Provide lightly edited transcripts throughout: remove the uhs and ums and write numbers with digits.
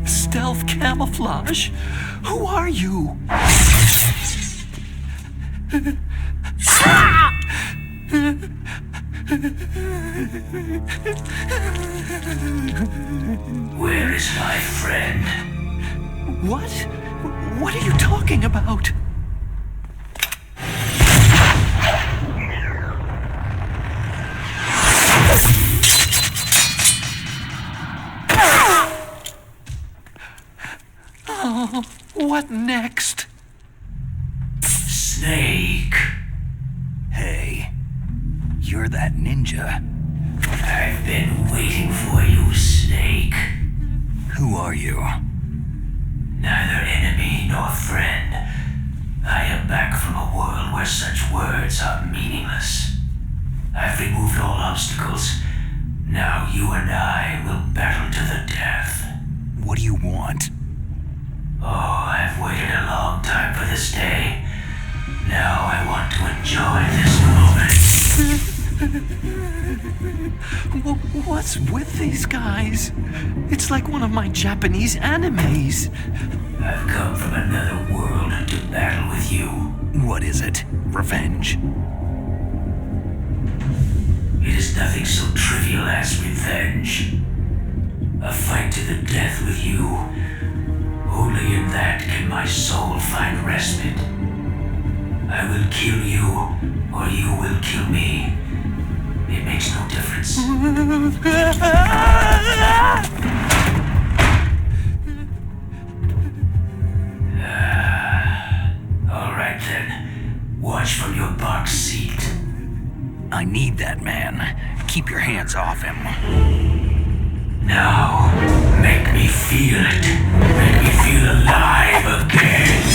Stealth camouflage? Who are you? Where is my friend? What? What are you talking about? Oh, what next? Snake. Hey, you're that ninja. I've been waiting for you, Snake. Who are you? Neither enemy nor friend. I am back from a world where such words are meaningless. I've removed all obstacles. Now you and I will battle to the death. What do you want? Oh, I've waited a long time for this day. Now I want to enjoy this moment. What's with these guys? It's like one of my Japanese animes. I've come from another world to battle with you. What is it? Revenge? It is nothing so trivial as revenge. A fight to the death with you. Only in that can my soul find respite. I will kill you, or you will kill me. It makes no difference. All right then. Watch from your box seat. I need that man. Keep your hands off him. Now, make me feel it. Make me feel alive again.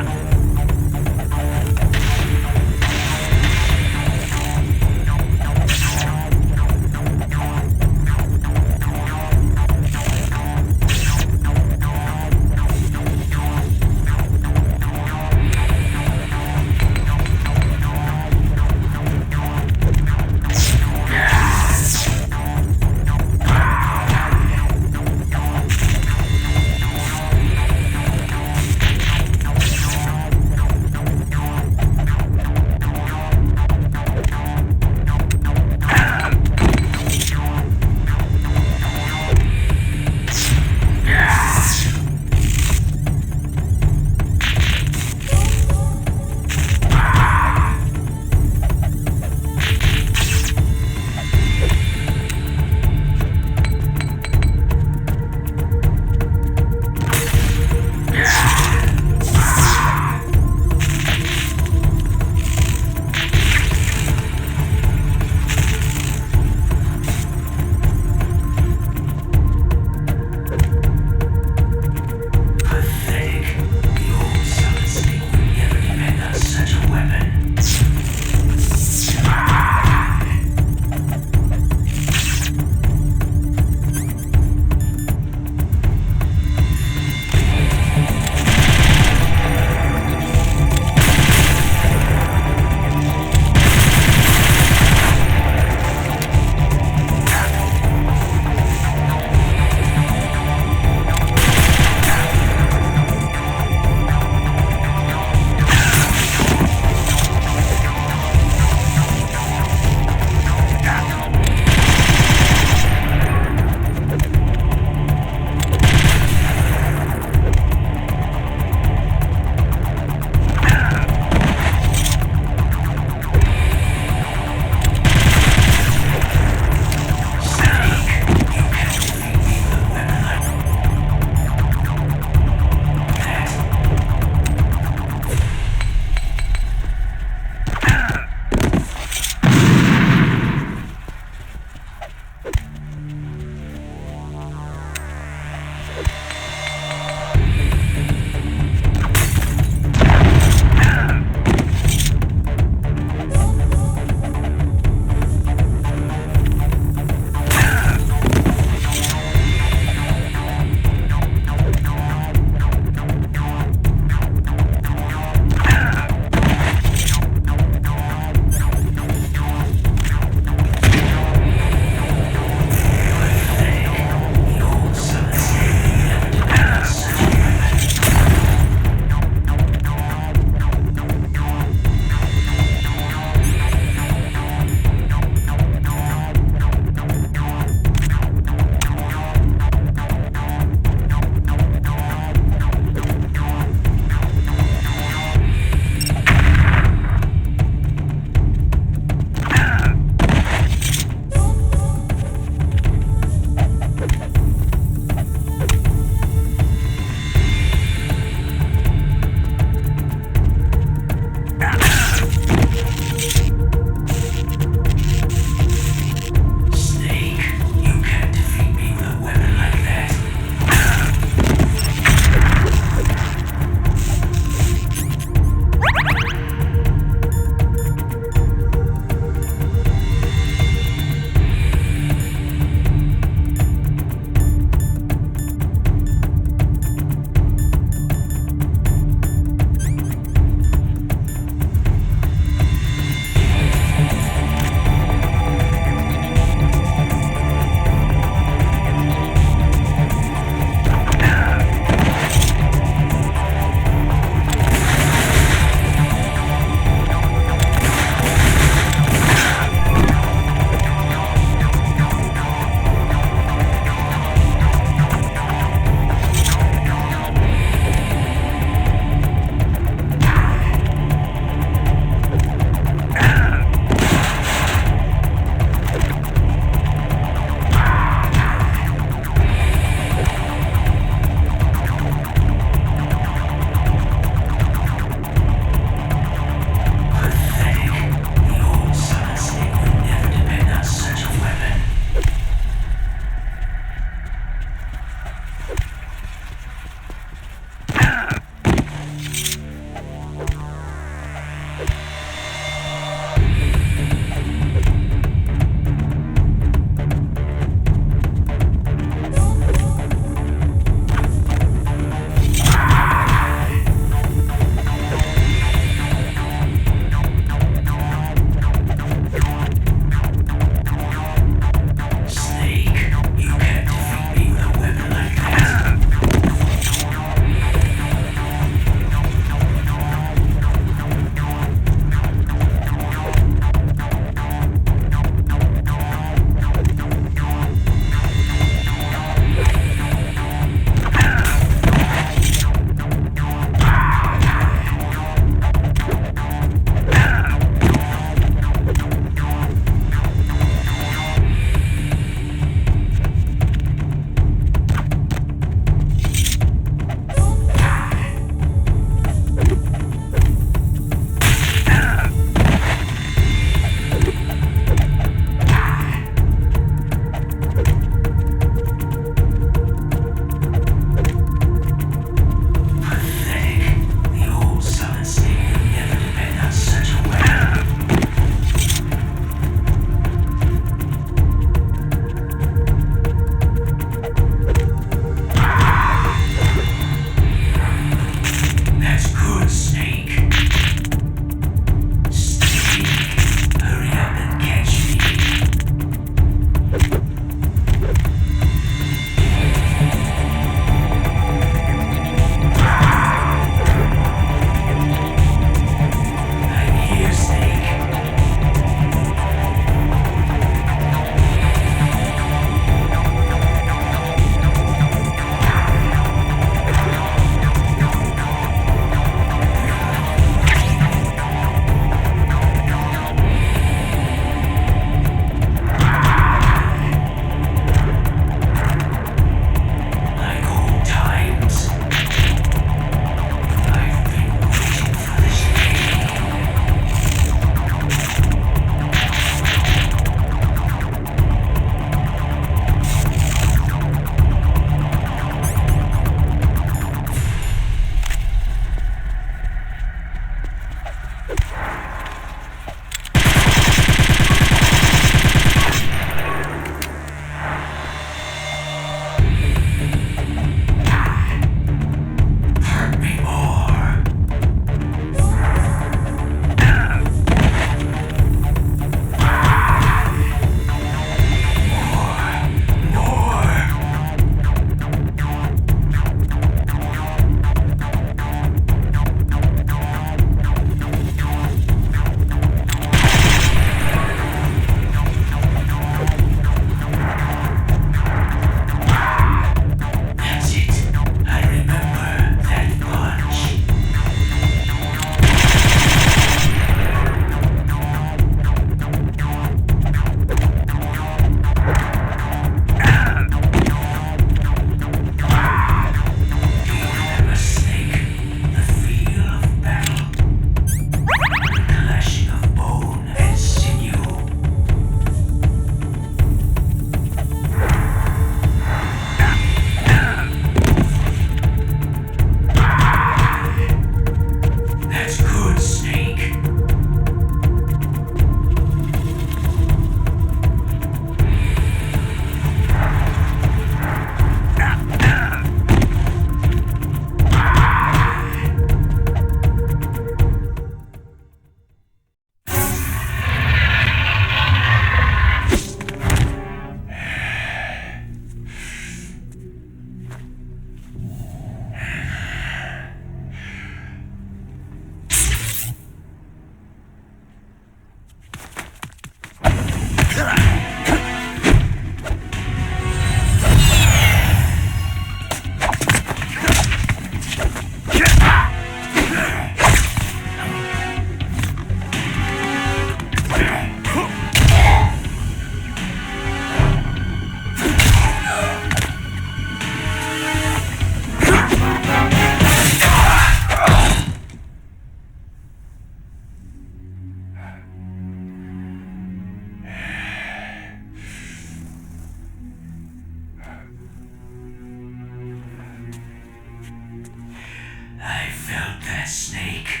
I felt that snake.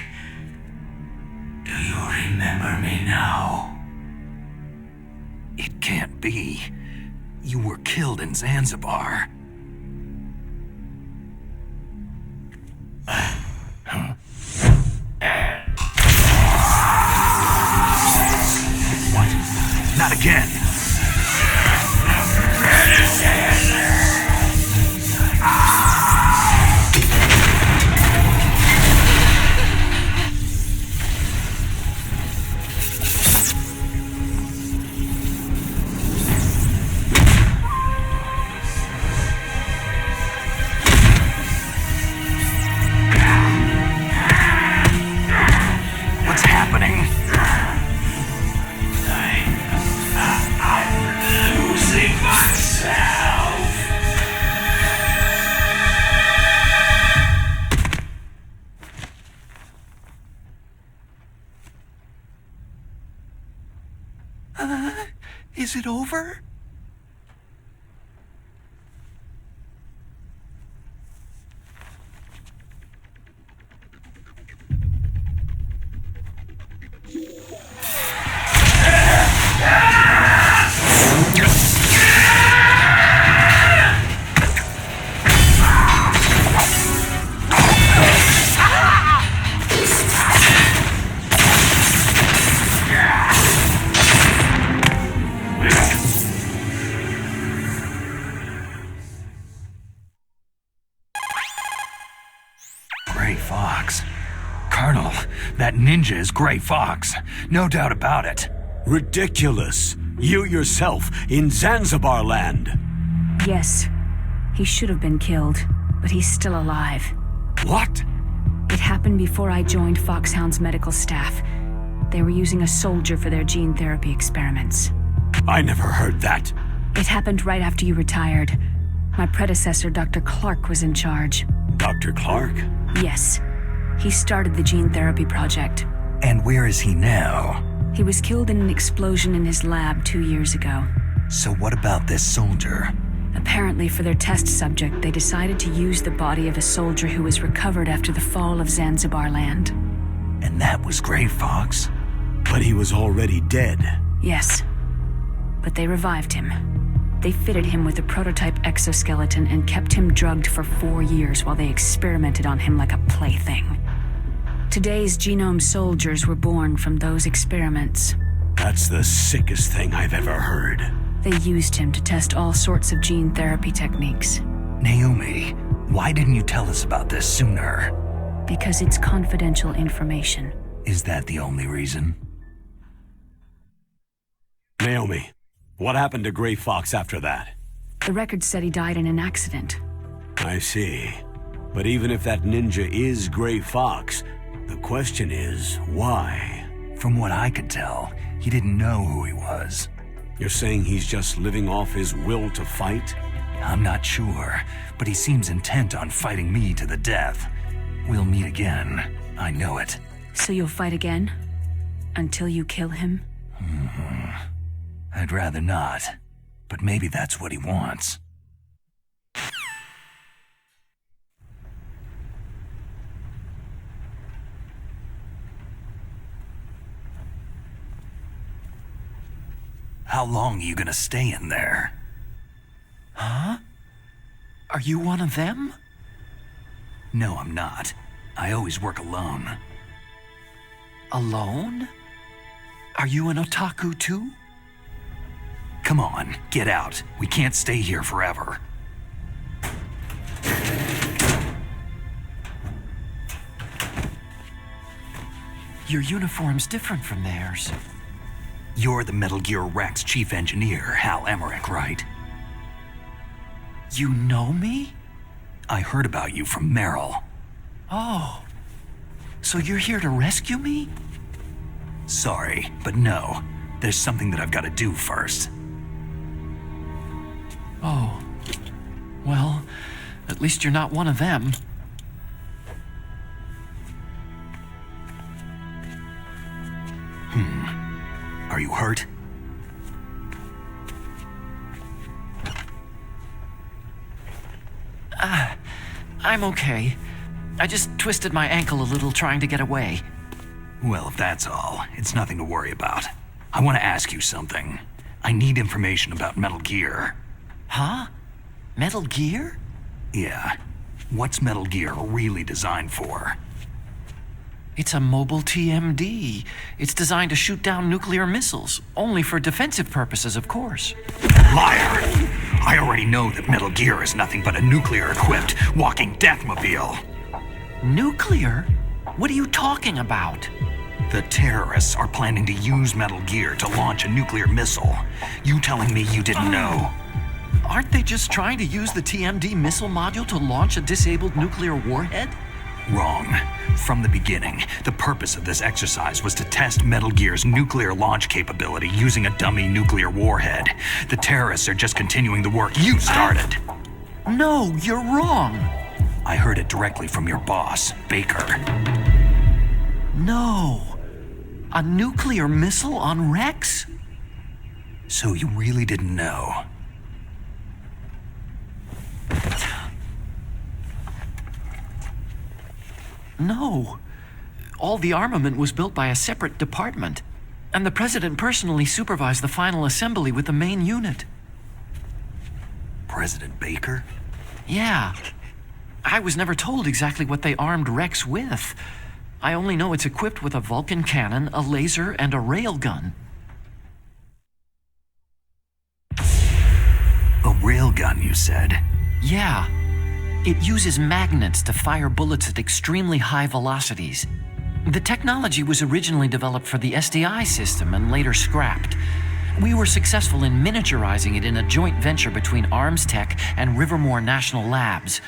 Do you remember me now? It can't be. You were killed in Zanzibar. What? Not again! What's happening? I'm losing myself. Is it over? Gray Fox. Colonel, that ninja is Gray Fox. No doubt about it. Ridiculous. You yourself in Zanzibar land. Yes. He should have been killed, but he's still alive. What? It happened before I joined Foxhound's medical staff. They were using a soldier for their gene therapy experiments. I never heard that. It happened right after you retired. My predecessor, Dr. Clark, was in charge. Dr. Clark? Yes. He started the gene therapy project. And where is he now? He was killed in an explosion in his lab 2 years ago. So what about this soldier? Apparently, for their test subject, they decided to use the body of a soldier who was recovered after the fall of Zanzibar land. And that was Gray Fox? But he was already dead. Yes. But they revived him. They fitted him with a prototype exoskeleton and kept him drugged for 4 years while they experimented on him like a plaything. Today's genome soldiers were born from those experiments. That's the sickest thing I've ever heard. They used him to test all sorts of gene therapy techniques. Naomi, why didn't you tell us about this sooner? Because it's confidential information. Is that the only reason? Naomi, what happened to Gray Fox after that? The record said he died in an accident. I see. But even if that ninja is Gray Fox, the question is, why? From what I could tell, he didn't know who he was. You're saying he's just living off his will to fight? I'm not sure, but he seems intent on fighting me to the death. We'll meet again. I know it. So you'll fight again? Until you kill him? I'd rather not, but maybe that's what he wants. How long are you gonna stay in there? Huh? Are you one of them? No, I'm not. I always work alone. Alone? Are you an otaku too? Come on, get out. We can't stay here forever. Your uniform's different from theirs. You're the Metal Gear Rex chief engineer, Hal Emmerich, right? You know me? I heard about you from Meryl. Oh. So you're here to rescue me? Sorry, but no. There's something that I've got to do first. Oh. Well, at least you're not one of them. Are you hurt? I'm okay. I just twisted my ankle a little trying to get away. Well, if that's all, it's nothing to worry about. I want to ask you something. I need information about Metal Gear. Huh? Metal Gear? Yeah. What's Metal Gear really designed for? It's a mobile TMD. It's designed to shoot down nuclear missiles, only for defensive purposes, of course. Liar! I already know that Metal Gear is nothing but a nuclear-equipped walking deathmobile. Nuclear? What are you talking about? The terrorists are planning to use Metal Gear to launch a nuclear missile. You telling me you didn't know? Aren't they just trying to use the TMD missile module to launch a disabled nuclear warhead? Wrong. From the beginning, the purpose of this exercise was to test Metal Gear's nuclear launch capability using a dummy nuclear warhead. The terrorists are just continuing the work you started. No, you're wrong. I heard it directly from your boss, Baker. No. A nuclear missile on Rex? So you really didn't know? No. All the armament was built by a separate department, and the president personally supervised the final assembly with the main unit. President Baker? Yeah. I was never told exactly what they armed Rex with. I only know it's equipped with a Vulcan cannon, a laser, and a railgun. A railgun, you said? Yeah. It uses magnets to fire bullets at extremely high velocities. The technology was originally developed for the SDI system and later scrapped. We were successful in miniaturizing it in a joint venture between Arms Tech and Rivermore National Labs.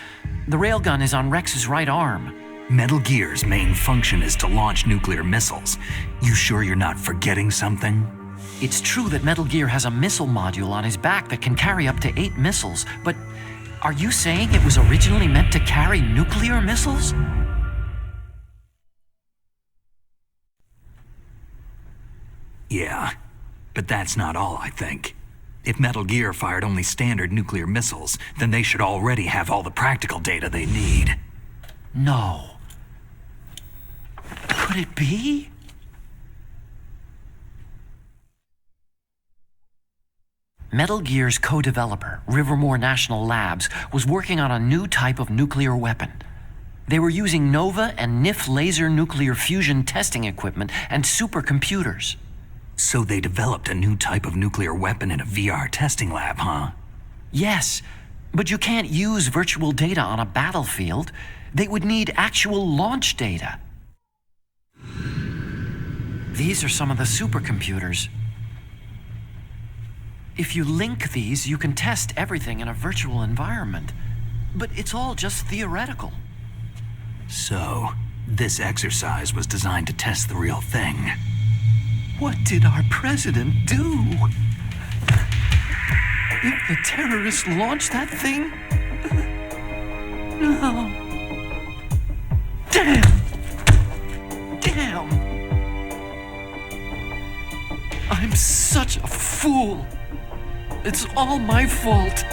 The railgun is on Rex's right arm. Metal Gear's main function is to launch nuclear missiles. You sure you're not forgetting something? It's true that Metal Gear has a missile module on his back that can carry up to 8 missiles, but are you saying it was originally meant to carry nuclear missiles? Yeah, but that's not all, I think. If Metal Gear fired only standard nuclear missiles, then they should already have all the practical data they need. No. Could it be? Metal Gear's co-developer, Rivermore National Labs, was working on a new type of nuclear weapon. They were using NOVA and NIF laser nuclear fusion testing equipment and supercomputers. So they developed a new type of nuclear weapon in a VR testing lab, huh? Yes, but you can't use virtual data on a battlefield. They would need actual launch data. These are some of the supercomputers. If you link these, you can test everything in a virtual environment. But it's all just theoretical. So, this exercise was designed to test the real thing. What did our president do? If the terrorists launched that thing? No. Damn! Damn! I'm such a fool. It's all my fault.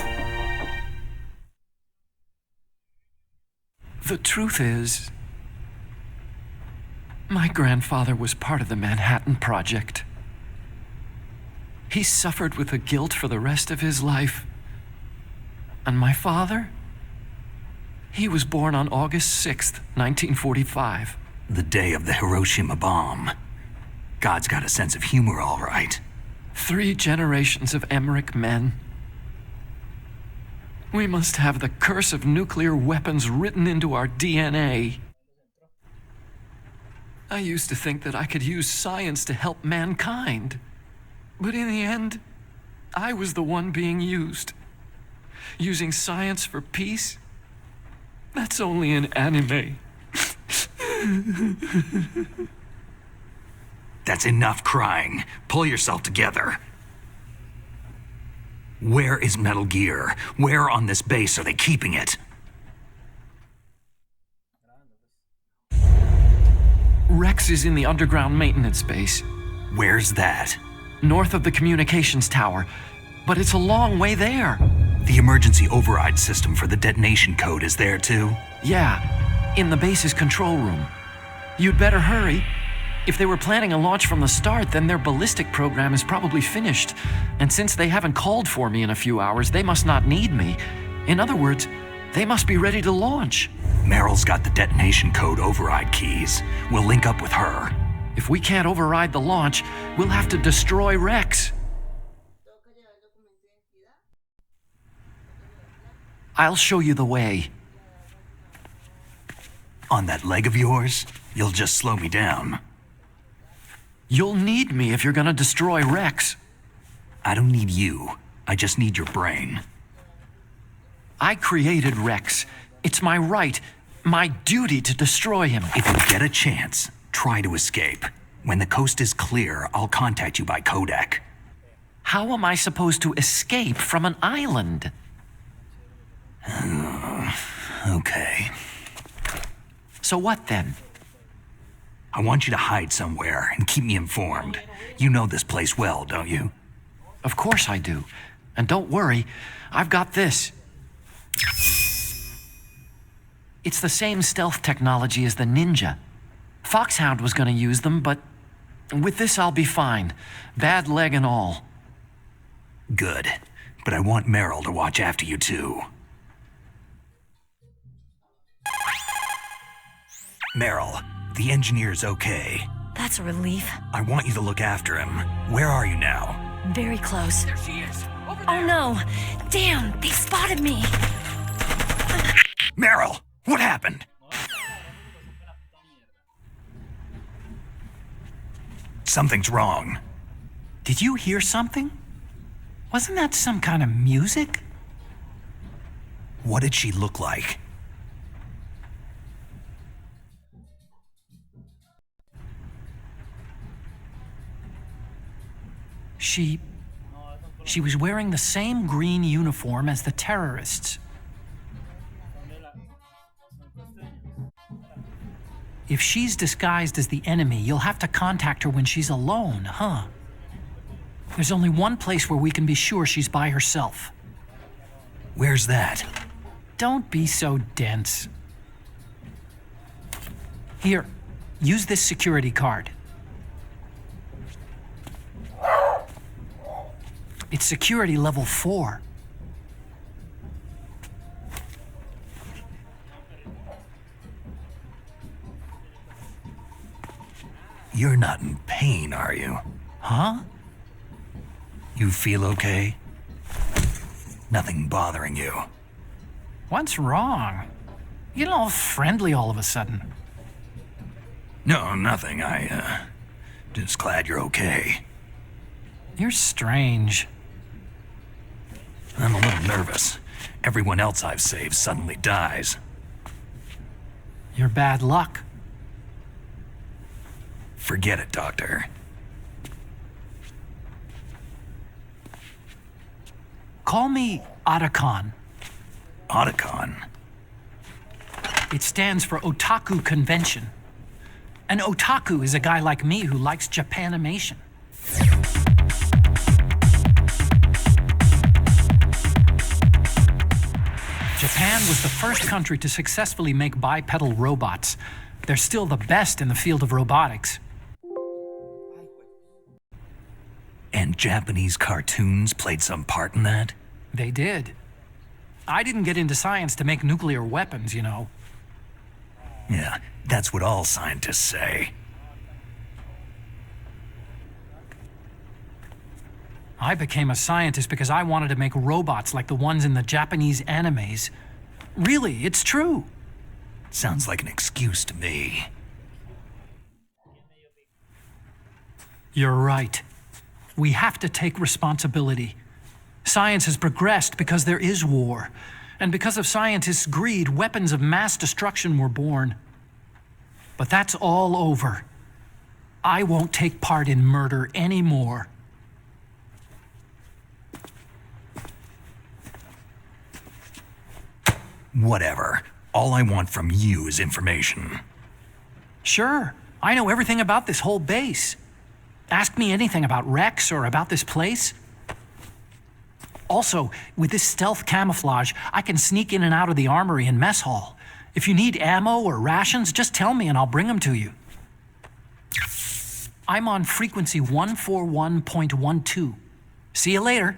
The truth is, my grandfather was part of the Manhattan Project. He suffered with the guilt for the rest of his life. And my father? He was born on August 6th, 1945. The day of the Hiroshima bomb. God's got a sense of humor, all right. 3 generations of Emmerich men. We must have the curse of nuclear weapons written into our DNA. I used to think that I could use science to help mankind. But in the end, I was the one being used. Using science for peace? That's only in anime. That's enough crying. Pull yourself together. Where is Metal Gear? Where on this base are they keeping it? Rex is in the underground maintenance base. Where's that? North of the communications tower. But it's a long way there. The emergency override system for the detonation code is there too? Yeah, in the base's control room. You'd better hurry. If they were planning a launch from the start, then their ballistic program is probably finished. And since they haven't called for me in a few hours, they must not need me. In other words, they must be ready to launch. Meryl's got the detonation code override keys. We'll link up with her. If we can't override the launch, we'll have to destroy Rex. I'll show you the way. On that leg of yours, you'll just slow me down. You'll need me if you're gonna destroy Rex. I don't need you. I just need your brain. I created Rex. It's my right, my duty to destroy him. If you get a chance, try to escape. When the coast is clear, I'll contact you by codec. How am I supposed to escape from an island? Okay. So what then? I want you to hide somewhere and keep me informed. You know this place well, don't you? Of course I do. And don't worry, I've got this. It's the same stealth technology as the Ninja. Foxhound was gonna use them, but with this I'll be fine. Bad leg and all. Good. But I want Meryl to watch after you too. Meryl, the engineer's okay. That's a relief. I want you to look after him. Where are you now? Very close. There she is. Over there. Oh no! Damn, they spotted me! Meryl, what happened? Something's wrong. Did you hear something? Wasn't that some kind of music? What did she look like? She was wearing the same green uniform as the terrorists. If she's disguised as the enemy, you'll have to contact her when she's alone, huh? There's only one place where we can be sure she's by herself. Where's that? Don't be so dense. Here, use this security card. It's security level 4. You're not in pain, are you? Huh? You feel okay? Nothing bothering you? What's wrong? You get all friendly all of a sudden. No, nothing. Just glad you're okay. You're strange. I'm a little nervous. Everyone else I've saved suddenly dies. You're bad luck. Forget it, Doctor. Call me Otacon. Otacon? It stands for Otaku Convention. An otaku is a guy like me who likes Japanimation. Japan was the first country to successfully make bipedal robots. They're still the best in the field of robotics. And Japanese cartoons played some part in that? They did. I didn't get into science to make nuclear weapons, you know. Yeah, that's what all scientists say. I became a scientist because I wanted to make robots like the ones in the Japanese animes. Really, it's true. Sounds like an excuse to me. You're right. We have to take responsibility. Science has progressed because there is war. And because of scientists' greed, weapons of mass destruction were born. But that's all over. I won't take part in murder anymore. Whatever. All I want from you is information. Sure, I know everything about this whole base. Ask me anything about Rex or about this place. Also, with this stealth camouflage, I can sneak in and out of the armory and mess hall. If you need ammo or rations, just tell me and I'll bring them to you. I'm on frequency 141.12. See you later.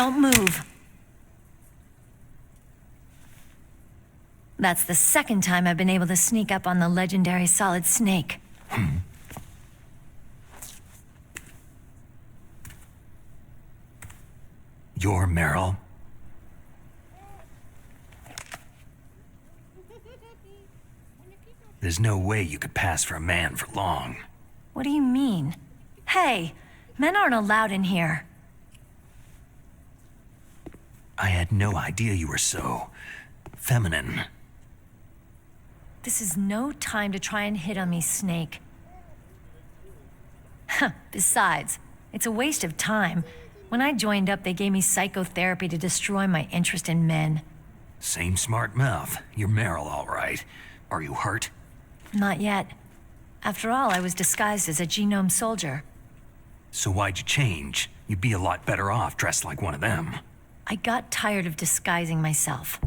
Don't move. That's the second time I've been able to sneak up on the legendary Solid Snake. You're Meryl? There's no way you could pass for a man for long. What do you mean? Hey, men aren't allowed in here. I had no idea you were so feminine. This is no time to try and hit on me, Snake. Besides, it's a waste of time. When I joined up, they gave me psychotherapy to destroy my interest in men. Same smart mouth. You're Meryl, all right. Are you hurt? Not yet. After all, I was disguised as a genome soldier. So why'd you change? You'd be a lot better off dressed like one of them. I got tired of disguising myself.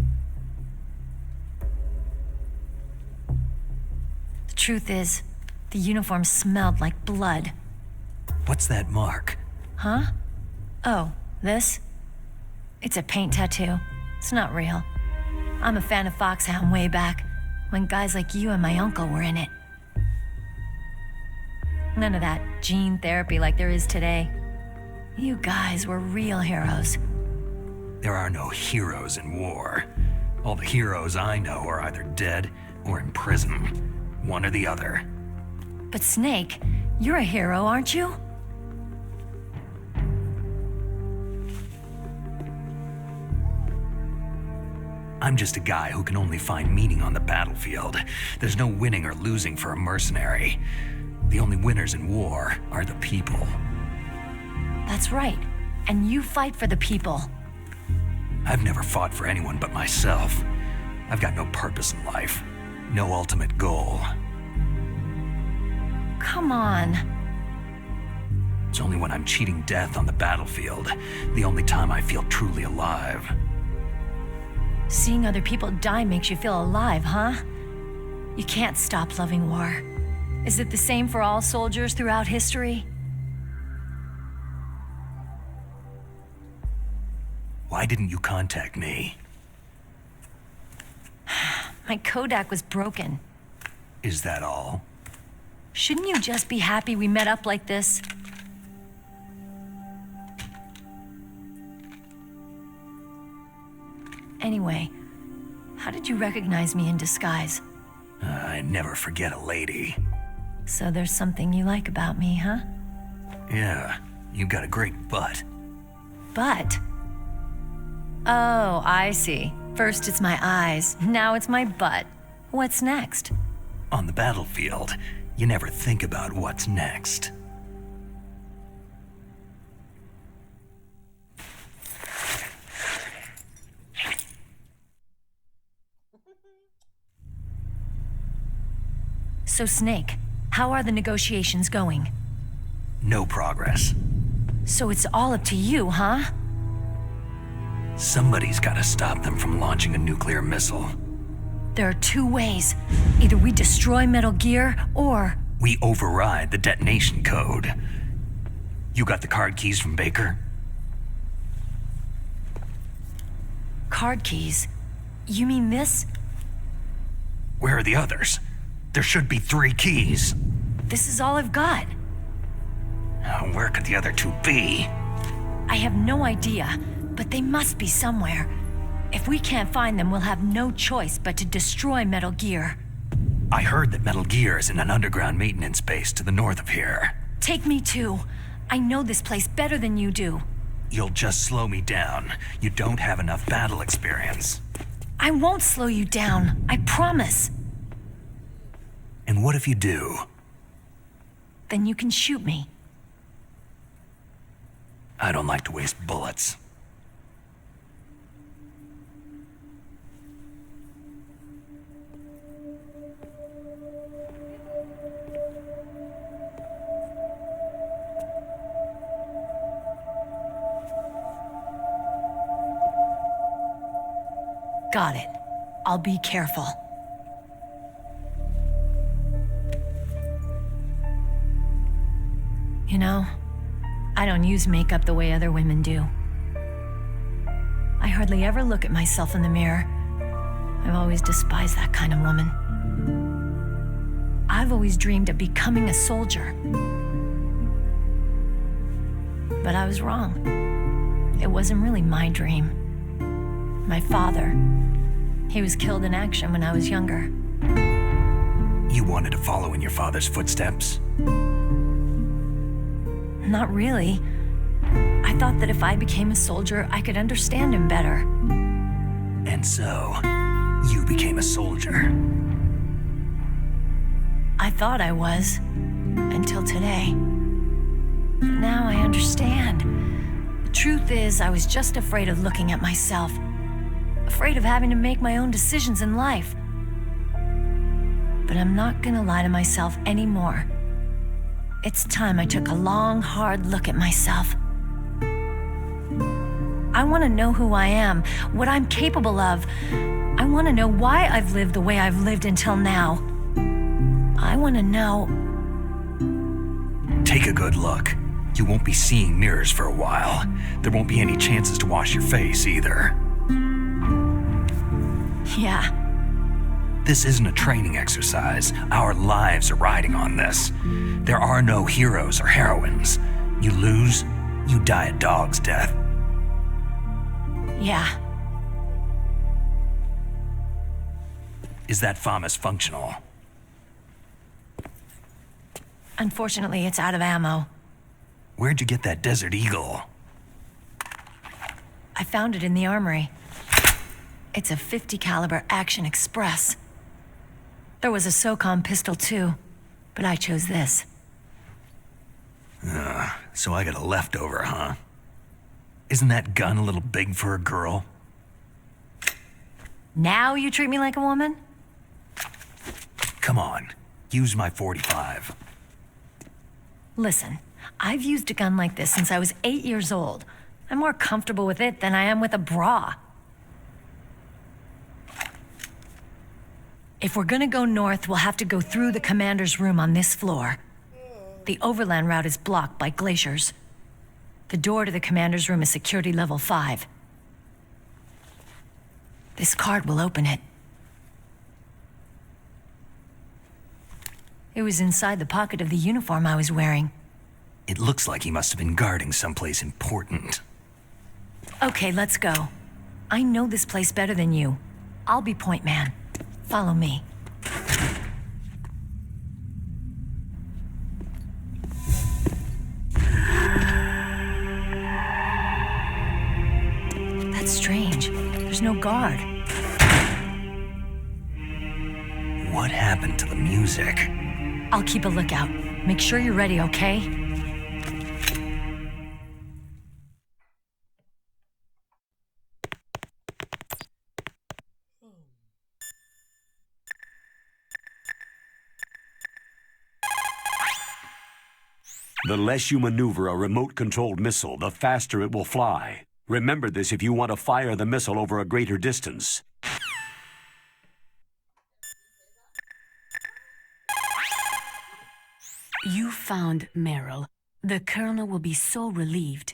The truth is, the uniform smelled like blood. What's that mark? Huh? Oh, this? It's a paint tattoo. It's not real. I'm a fan of Foxhound way back, when guys like you and my uncle were in it. None of that gene therapy like there is today. You guys were real heroes. There are no heroes in war. All the heroes I know are either dead or in prison. One or the other. But Snake, you're a hero, aren't you? I'm just a guy who can only find meaning on the battlefield. There's no winning or losing for a mercenary. The only winners in war are the people. That's right. And you fight for the people. I've never fought for anyone but myself. I've got no purpose in life. No ultimate goal. Come on. It's only when I'm cheating death on the battlefield, the only time I feel truly alive. Seeing other people die makes you feel alive, huh? You can't stop loving war. Is it the same for all soldiers throughout history? Why didn't you contact me? My Kodak was broken. Is that all? Shouldn't you just be happy we met up like this? Anyway, how did you recognize me in disguise? I never forget a lady. So there's something you like about me, huh? Yeah, you got a great butt. Butt? Oh, I see. First it's my eyes, now it's my butt. What's next? On the battlefield, you never think about what's next. So Snake, how are the negotiations going? No progress. So it's all up to you, huh? Somebody's gotta stop them from launching a nuclear missile. There are two ways. Either we destroy Metal Gear, or... We override the detonation code. You got the card keys from Baker? Card keys? You mean this? Where are the others? There should be 3 keys. This is all I've got. Where could the other 2 be? I have no idea, but they must be somewhere. If we can't find them, we'll have no choice but to destroy Metal Gear. I heard that Metal Gear is in an underground maintenance base to the north of here. Take me too. I know this place better than you do. You'll just slow me down. You don't have enough battle experience. I won't slow you down, I promise. And what if you do? Then you can shoot me. I don't like to waste bullets. Got it. I'll be careful. You know, I don't use makeup the way other women do. hardly ever look at myself in the mirror. I've always despised that kind of woman. I've always dreamed of becoming a soldier. But I was wrong. It wasn't really my dream. My father, he was killed in action when I was younger. You wanted to follow in your father's footsteps? Not really. I thought that if I became a soldier, I could understand him better. And so, you became a soldier. I thought I was, until today. But now I understand. The truth is, I was just afraid of looking at myself. Afraid of having to make my own decisions in life. But I'm not gonna lie to myself anymore. It's time I took a long, hard look at myself. I want to know who I am, what I'm capable of. I want to know why I've lived the way I've lived until now. I want to know... Take a good look. You won't be seeing mirrors for a while. There won't be any chances to wash your face either. Yeah. This isn't a training exercise. Our lives are riding on this. There are no heroes or heroines. You lose, you die a dog's death. Yeah. Is that FAMAS functional? Unfortunately, it's out of ammo. Where'd you get that Desert Eagle? I found it in the armory. It's a .50 caliber Action Express. There was a SOCOM pistol too, but I chose this. So I got a leftover, huh? Isn't that gun a little big for a girl? Now you treat me like a woman? Come on, use my .45. Listen, I've used a gun like this since I was 8 years old. I'm more comfortable with it than I am with a bra. If we're gonna go north, we'll have to go through the commander's room on this floor. The overland route is blocked by glaciers. The door to the commander's room is security level 5. This card will open it. It was inside the pocket of the uniform I was wearing. It looks like he must have been guarding someplace important. Okay, let's go. I know this place better than you. I'll be point man. Follow me. That's strange. There's no guard. What happened to the music? I'll keep a lookout. Make sure you're ready, okay? The less you maneuver a remote-controlled missile, the faster it will fly. Remember this if you want to fire the missile over a greater distance. You found Meryl. The Colonel will be so relieved.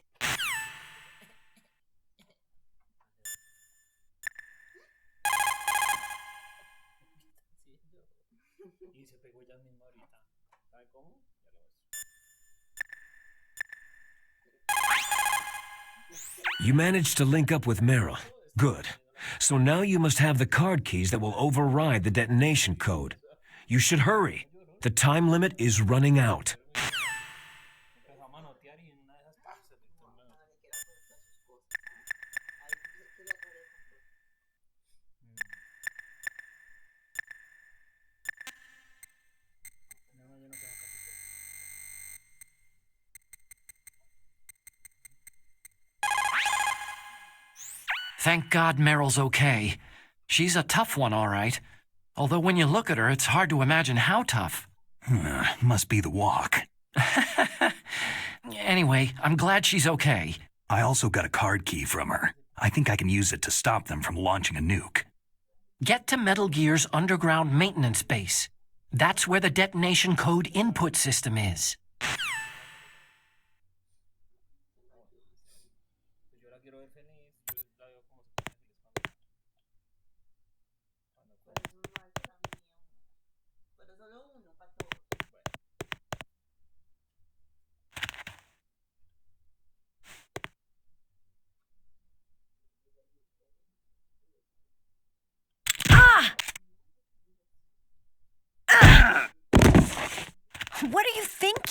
You managed to link up with Meryl. Good. So now you must have the card keys that will override the detonation code. You should hurry. The time limit is running out. Thank God Meryl's okay. She's a tough one, all right. Although when you look at her, it's hard to imagine how tough. Must be the walk. Anyway, I'm glad she's okay. I also got a card key from her. I think I can use it to stop them from launching a nuke. Get to Metal Gear's underground maintenance base. That's where the detonation code input system is.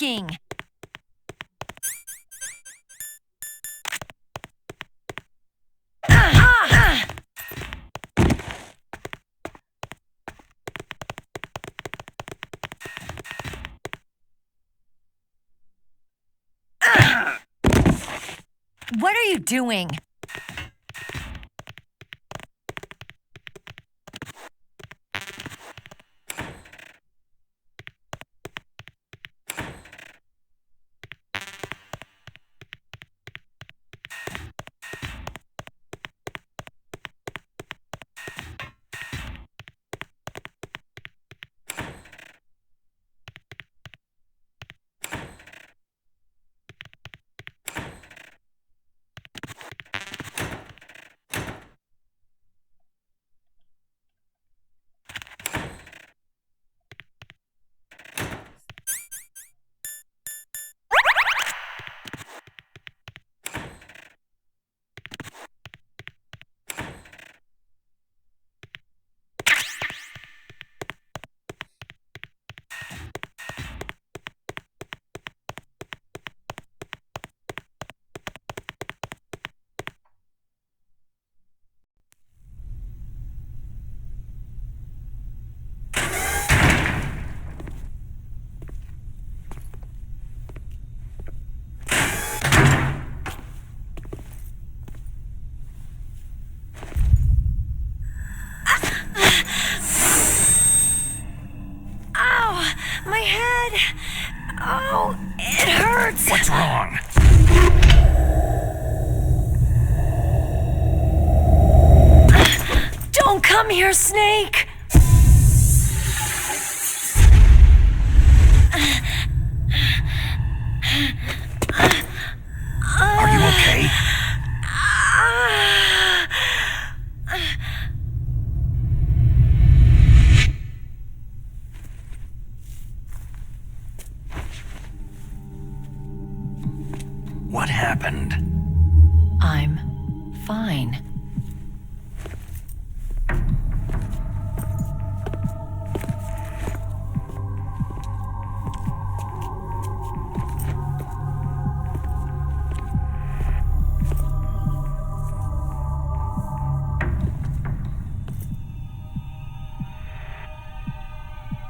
talking! What are you doing? My head! Oh, it hurts! What's wrong? Don't come here, Snake! Are you okay? What happened? I'm fine.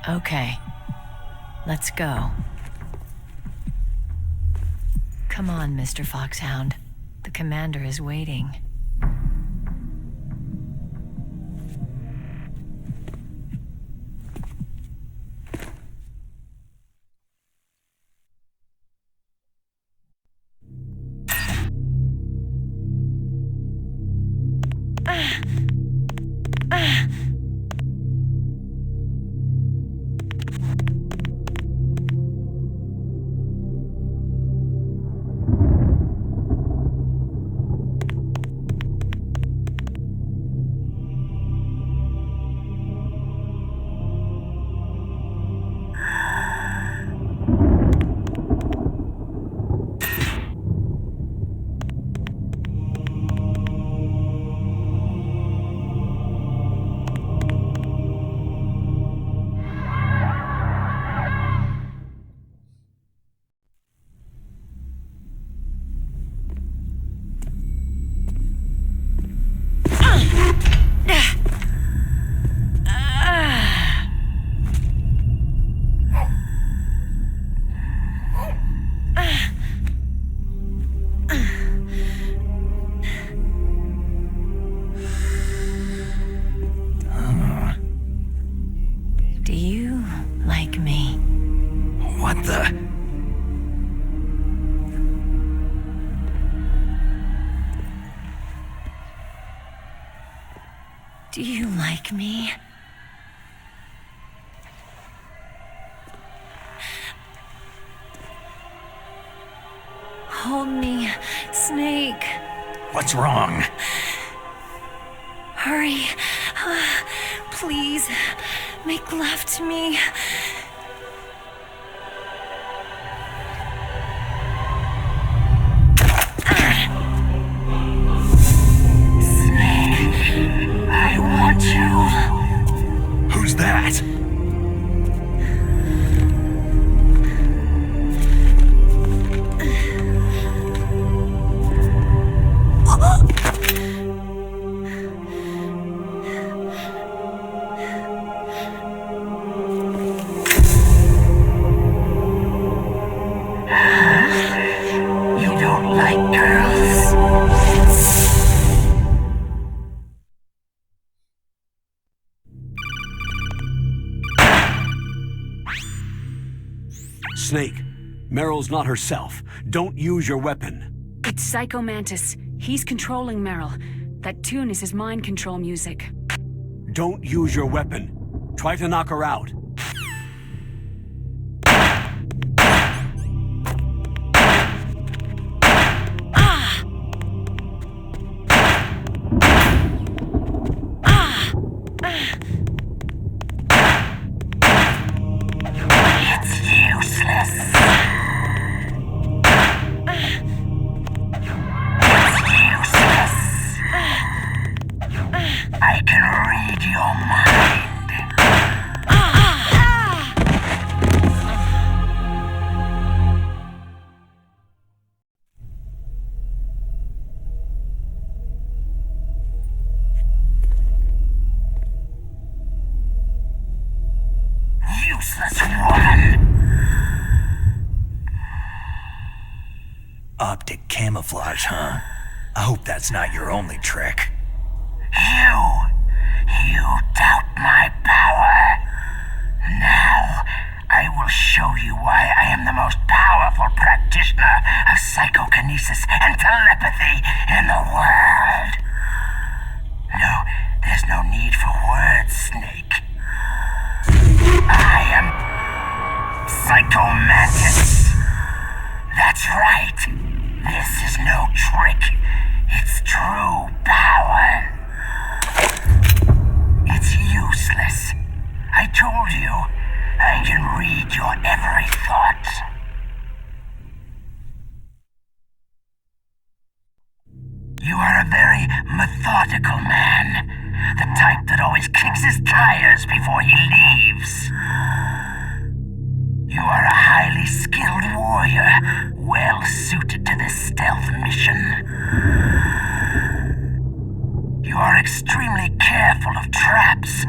Okay, let's go. Come on, Mr. Foxhound. The commander is waiting. Do you like me? What the? Do you like me? Hold me, Snake. What's wrong? Hurry. Please, make love to me. Snake, I want you. Who's that? Snake, Meryl's not herself. Don't use your weapon. It's Psycho Mantis. He's controlling Meryl. That tune is his mind control music. Don't use your weapon. Try to knock her out. Useless woman! Optic camouflage, huh? I hope that's not your only trick. You doubt my power. Now, I will show you why I am the most powerful practitioner of psychokinesis and telepathy in the world. No, there's no need for words, Snake. I am Psycho Mantis. That's right. This is no trick. It's true power. It's useless. I told you, I can read your every thought. You are a very methodical man. The type that always kicks his tires before he leaves. You are a highly skilled warrior, well suited to this stealth mission. You are extremely careful of traps.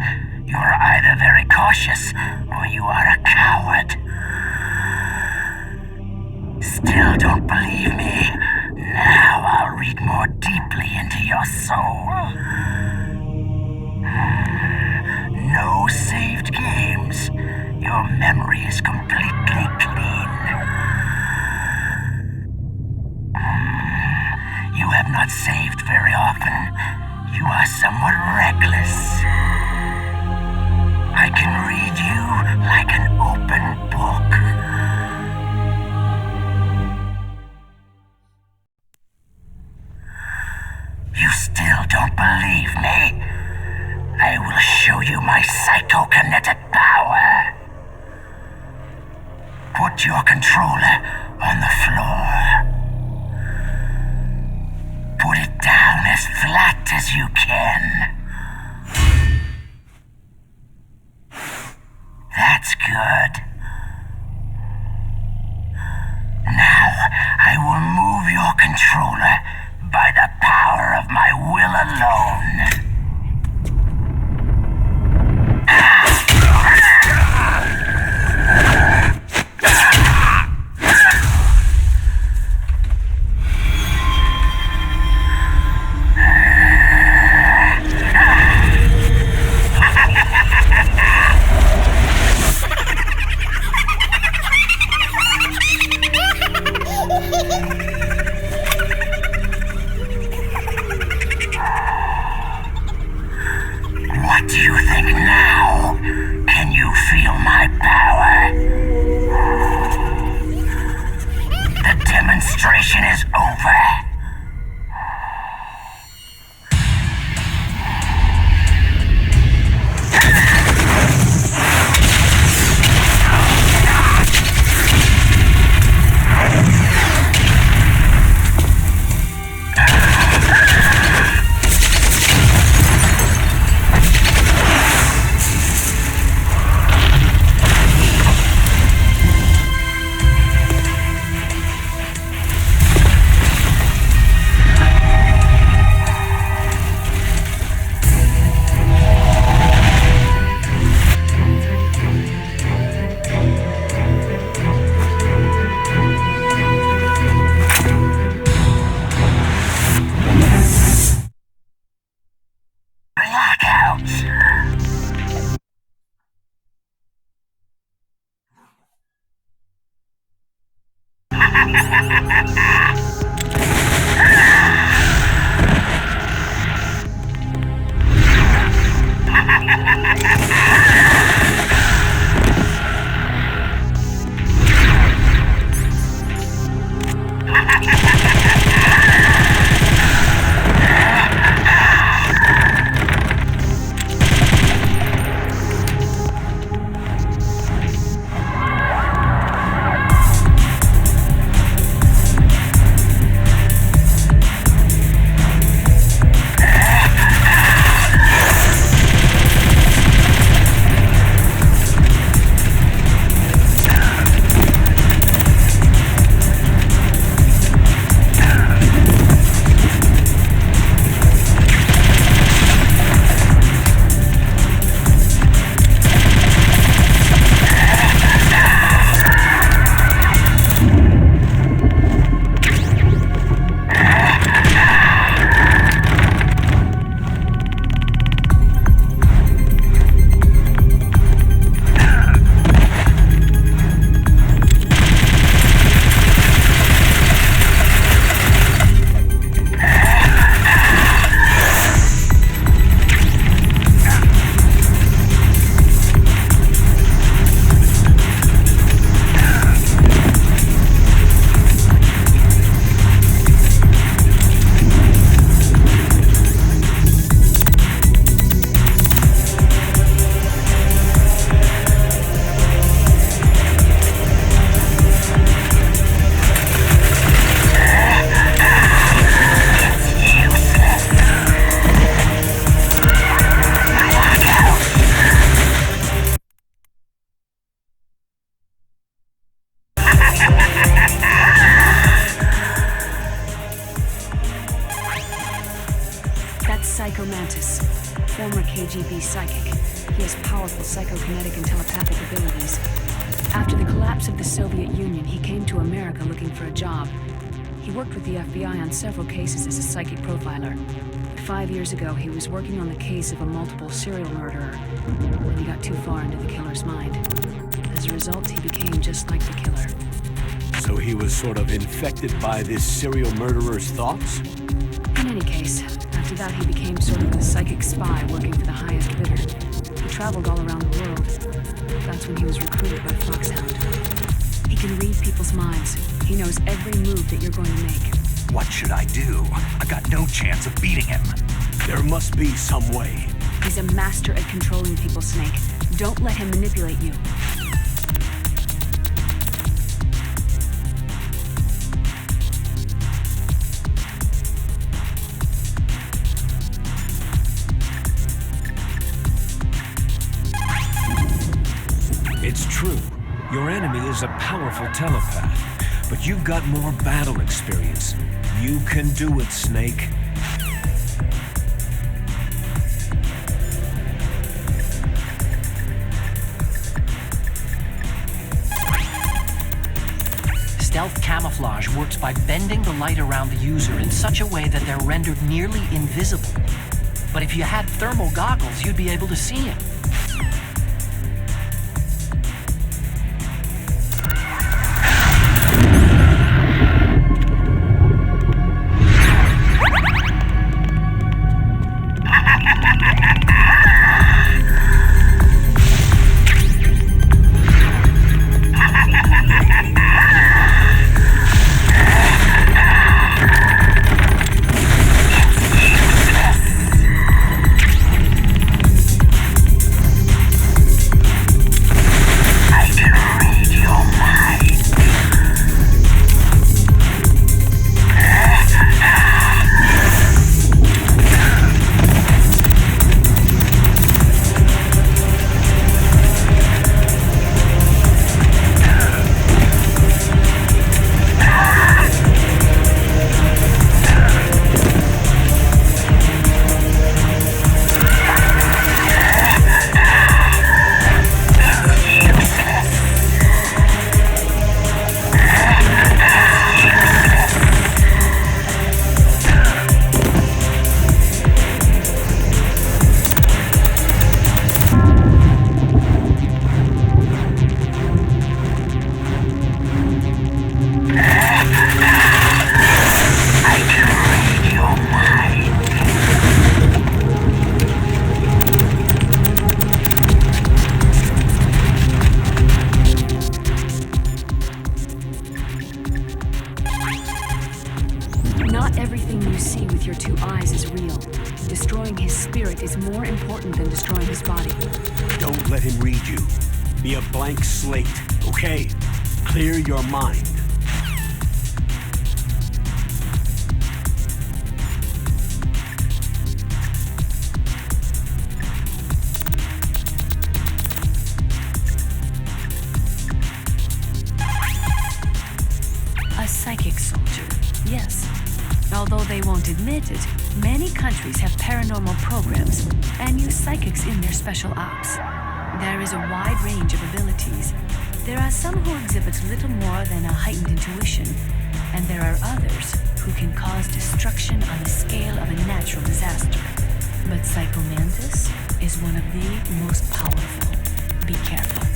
You are either very cautious, or you are a coward. Still don't believe me? Now I'll read more deeply into your soul. No saved games. Your memory is completely clean. You have not saved very often. You are somewhat reckless. I can read you like an open book. You still don't believe me? I will show you my psychokinetic power. Put your controller on the floor. Put it down as flat as you can. That's good. Now, I will move your controller by the power of my will alone. What do you think now? Can you feel my power? The demonstration is over. former KGB psychic. He has powerful psychokinetic and telepathic abilities. After the collapse of the Soviet Union, he came to America looking for a job. He worked with the FBI on several cases as a psychic profiler. 5 years ago, he was working on the case of a multiple serial murderer when he got too far into the killer's mind. As a result, he became just like the killer. So he was sort of infected by this serial murderer's thoughts? In any case, after that he became sort of a psychic spy working for the highest bidder. He traveled all around the world. That's when he was recruited by Foxhound. He can read people's minds. He knows every move that you're going to make. What should I do? I've got no chance of beating him. There must be some way. He's a master at controlling people, Snake. Don't let him manipulate you. It's true. Your enemy is a powerful telepath, but you've got more battle experience. You can do it, Snake. Stealth camouflage works by bending the light around the user in such a way that they're rendered nearly invisible. But if you had thermal goggles, you'd be able to see him. Not everything you see with your two eyes is real. Destroying his spirit is more important than destroying his body. Don't let him read you. Be a blank slate, okay? Clear your mind. A psychic soldier, yes. Although they won't admit it, many countries have paranormal programs and use psychics in their special ops. There is a wide range of abilities. There are some who exhibit little more than a heightened intuition, and there are others who can cause destruction on the scale of a natural disaster. But Psycho Mantis is one of the most powerful. Be careful.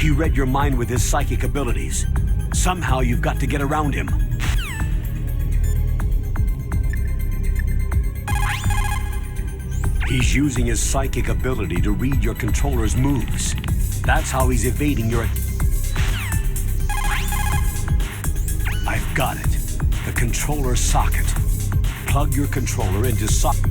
He read your mind with his psychic abilities. Somehow you've got to get around him. He's using his psychic ability to read your controller's moves. That's how he's evading your... I've got it. The controller socket. Plug your controller into socket.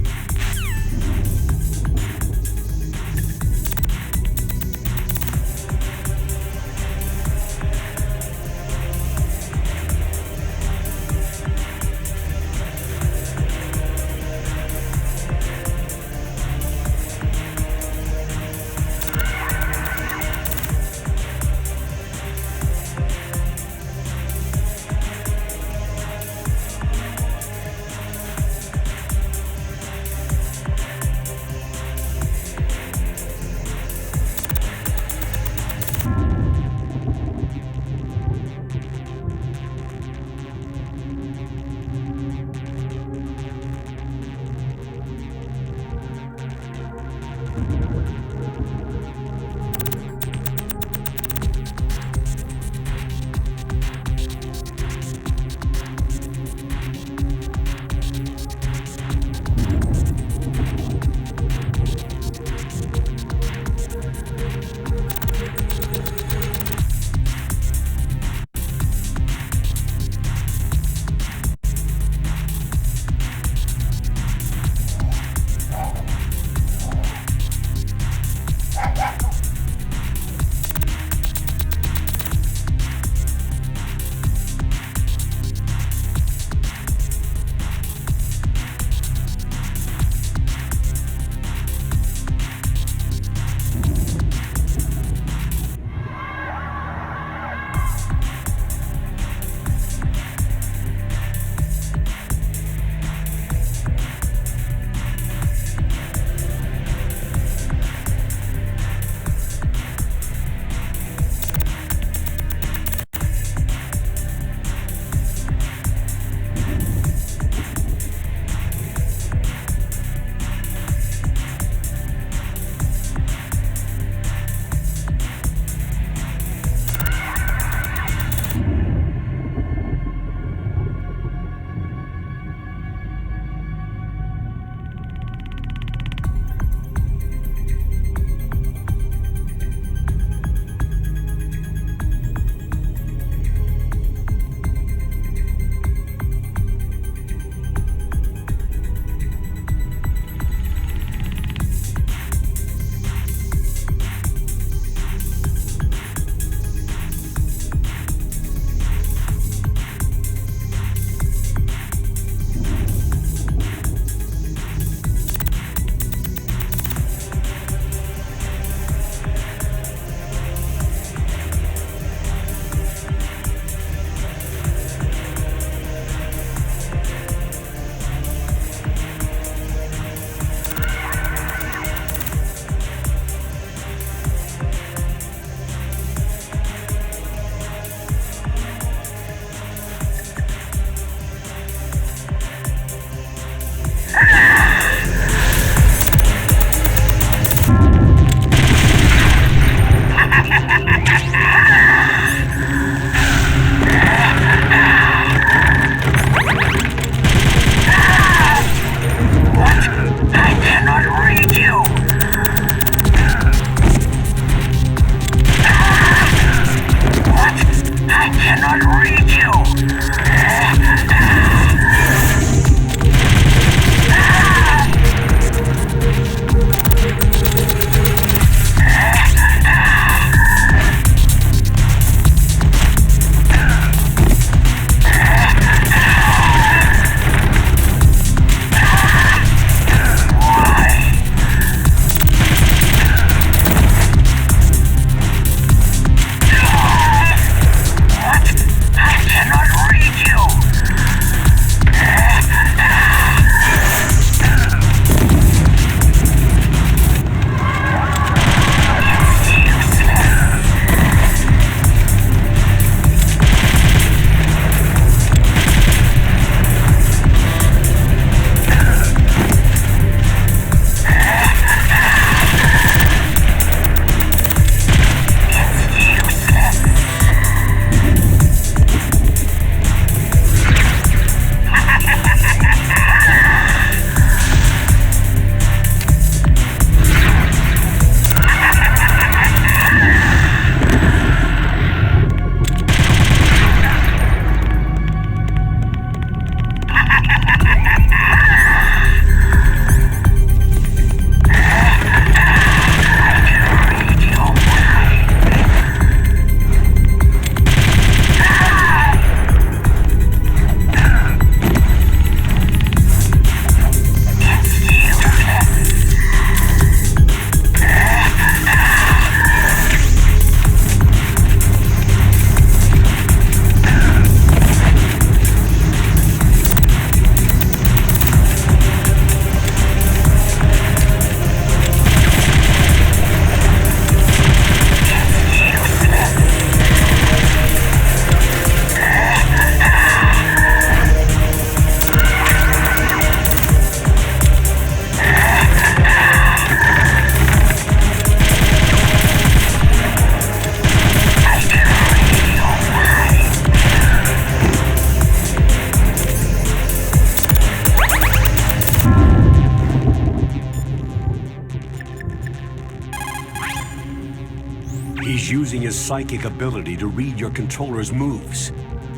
He's using his psychic ability to read your controller's moves.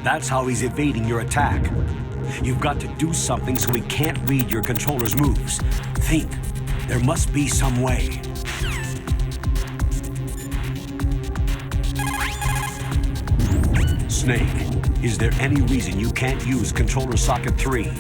That's how he's evading your attack. You've got to do something so he can't read your controller's moves. Think. There must be some way. Snake, is there any reason you can't use controller socket 3?